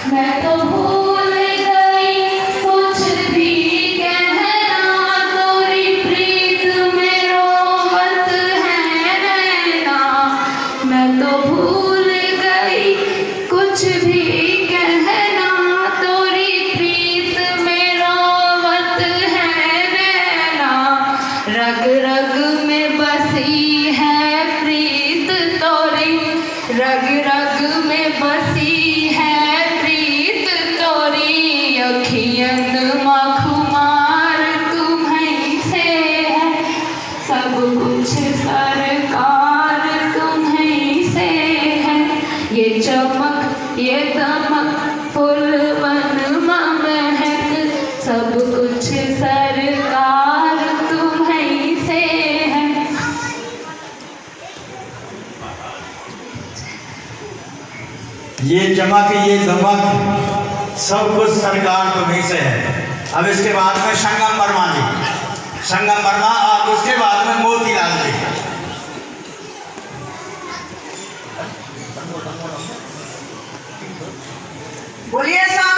मैं तो भूल गई कुछ भी कहना, तोरी प्रीत में रोवत है नैना। मैं तो भूल गई कुछ भी कहना, तोरी प्रीत में रोवत है नैना। रग रग में बसी है प्रीत तोरी, रग रग में बसी है प्रीत तोरी। अखियन मखुमार तुम्हीं से है, सब कुछ सरकार तुम्हीं से है। ये चमक ये दमक फूलवन महक, सब कुछ सरकार तुम्हीं से है। ये चमक ये दमक सब कुछ सरकार तुम्हीं से है। अब इसके बाद में संगम वर्मा जी, संगम वर्मा, और उसके बाद में मोतीलाल जी। बोलिए साहब।